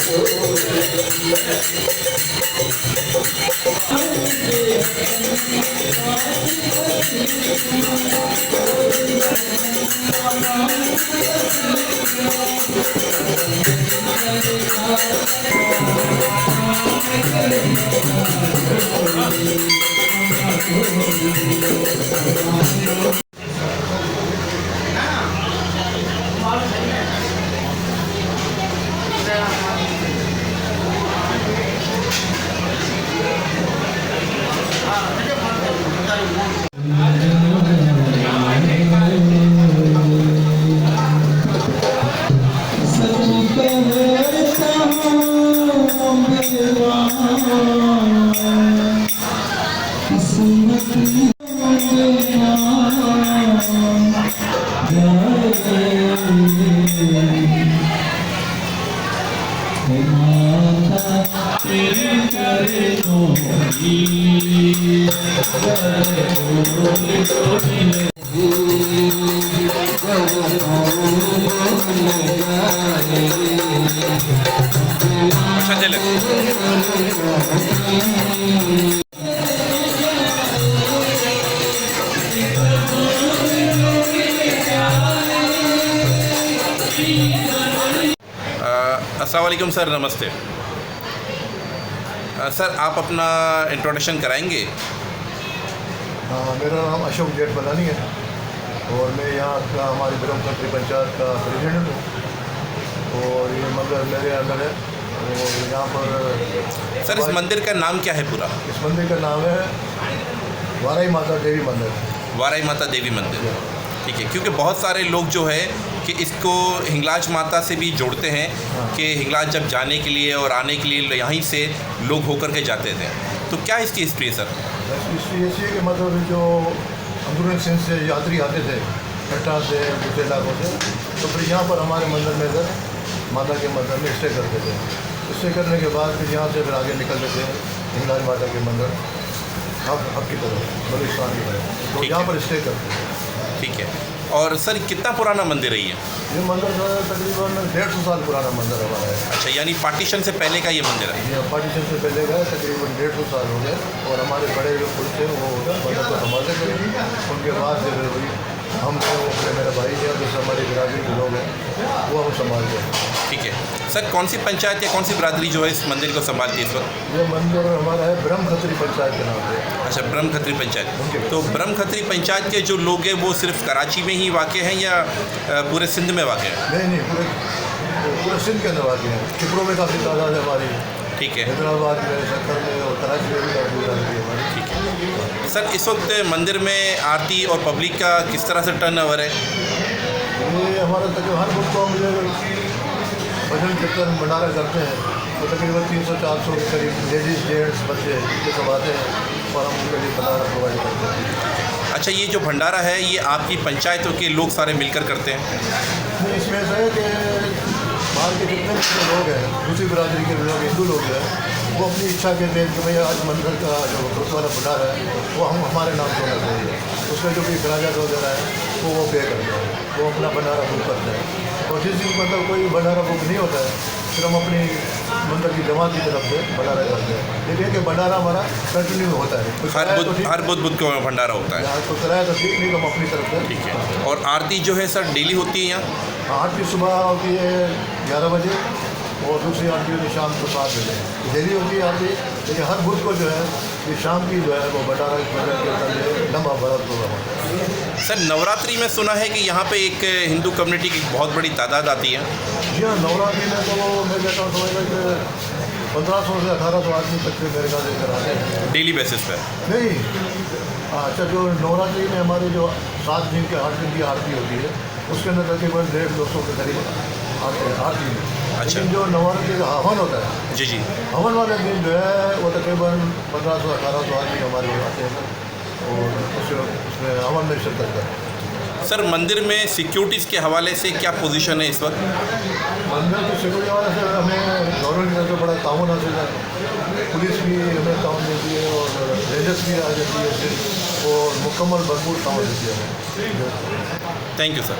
अच्छा चले। अस्सलाम वालेकुम सर, नमस्ते। सर आप अपना इंट्रोडक्शन कराएंगे? हाँ, मेरा नाम अशोक जेठमलानी है और मैं यहाँ का हमारी ब्रह्म खत्री पंचायत का प्रेसिडेंट हूँ और ये मंदिर मेरे अंदर है। और यहाँ पर सर इस मंदिर का नाम क्या है पूरा? इस मंदिर का नाम है वाराई माता देवी मंदिर। वाराई माता देवी मंदिर, ठीक है। क्योंकि बहुत सारे लोग जो है कि इसको हिंगलाज माता से भी जोड़ते हैं कि हिंगलाज जब जाने के लिए और आने के लिए यहीं से लोग होकर के जाते थे, तो क्या इसकी हिस्ट्री है सर? हिस्ट्री ऐसी है कि मतलब जो अंदरूनी सिंध से यात्री आते थे कट्टा से दूसरे इलाकों से, तो फिर यहाँ पर हमारे मंदिर में इधर माता के मंदिर में स्टे करते थे। स्टे करने के बाद फिर यहाँ से फिर आगे निकलते थे हिंगलाज माता के मंदिर अब की तरफ बलूचिस्तान की तरफ, तो यहाँ पर स्टे करते थे। ठीक है। और सर कितना पुराना मंदिर है ये? ये मंदिर जो है तकरीबन 150 साल पुराना मंदिर हमारा है। अच्छा, यानी पार्टीशन से पहले का ये मंदिर है? ये पार्टीशन से पहले का तकरीबन 150 साल हो गए और हमारे बड़े जो पुरुष थे वो उधर मंदिर को संभालते थे। उनके बाद फिर हम तो मेरे भाई हैं, जैसे हमारी बिरादरी के लोग हैं वो हम संभालते हैं। ठीक है। सर कौन सी पंचायत या कौन सी बिरादरी जो है इस मंदिर को संभालती है इस वक्त? ये मंदिर हमारा है ब्रह्म खत्री पंचायत के नाम से। अच्छा, ब्रह्म खत्री पंचायत। तो ब्रह्म खत्री पंचायत के जो लोग हैं वो सिर्फ कराची में ही वाक़ हैं या पूरे सिंध में वाक़ हैं? नहीं, पूरे सिंध के अंदर वाक़ हैं। चिपड़ों में काफ़ी तादाद है हमारी। ठीक है। हैदराबाद में, शक्कर में और कराची में भी काफ़ी बिरादरी है हमारी। ठीक है। सर इस वक्त मंदिर में आरती और पब्लिक का किस तरह से टर्न ओवर है? ये हमारा तकरीबन हर बुक को हम भजन कीर्तन भंडारा करते हैं तो तकरीबन 300-400 के करीब लेडीज़ जेंट्स बच्चे ये सब आते हैं और हम उनके लिए भंडारा प्रोवाइड करते हैं। अच्छा, ये जो भंडारा है ये आपकी पंचायतों के लोग सारे मिलकर करते हैं? इसमें ऐसा है कि बाहर के जितने भी लोग हैं, दूसरी बिरादरी के लोग, हिंदू लोग हैं, वो अपनी इच्छा के थे कि भैया आज मंदिर का जो गुरुद्वारा भंडारा है वो हम हमारे नाम से होना चाहिए। उसमें जो भी खराजात वगैरह है वो पे करते हैं, वो अपना भंडारा बुक करते हैं। और जिस दिन मतलब कोई भंडारा बुक नहीं होता है फिर हम अपनी मंदिर की जमात की तरफ से भंडारा करते हैं। देखिए कि भंडारा हमारा कंटिन्यू होता है, हर बुध को भंडारा होता है। तो कराया तो ठीक नहीं, तो हम अपनी तरफ से। ठीक है। और आरती जो है सर डेली होती है यहाँ? आरती सुबह होती है 11 बजे और दूसरी आरती होती है शाम को 7 बजे। डेली होती है आरती, लेकिन हर बुध को जो है ये शाम की जो है वो भंडारा भजन कीर्तन जो है लंबा बड़ा प्रोग्राम होता है। सर नवरात्रि में सुना है कि यहाँ पे एक हिंदू कम्युनिटी की बहुत बड़ी तादाद आती है? जी हाँ, नवरात्रि में तो मैं कहता हूँ समझ लो कि 1500 से 1800 आदमी तक के मेरे ख्याल से कराते हैं डेली बेसिस पर? नहीं, अच्छा, जो नवरात्रि में हमारे जो 7 दिन के 8 दिन की आरती होती है उसके अंदर तकरीबन 150-200 के करीब आते हैं आरती में। अच्छा। लेकिन जो नवरात्रि का हवन होता है, जी जी, हवन वाले दिन जो है वो तकरीबन 1500-1800 आदमी हमारे आते हैं और उसमें हवन में शिरकत करते हैं। सर मंदिर में सिक्योरिटीज़ के हवाले से क्या पोजीशन है इस वक्त? मंदिर की सिक्योरिटी वाले से हमें गवर्नमेंट की तरफ से बड़ा ताउन हासिल है। पुलिस भी हमें ताउन देती है और रेंजर्स भी आ जाती है और मुकम्मल भरपूर ताउन देती है हमें। Thank you sir.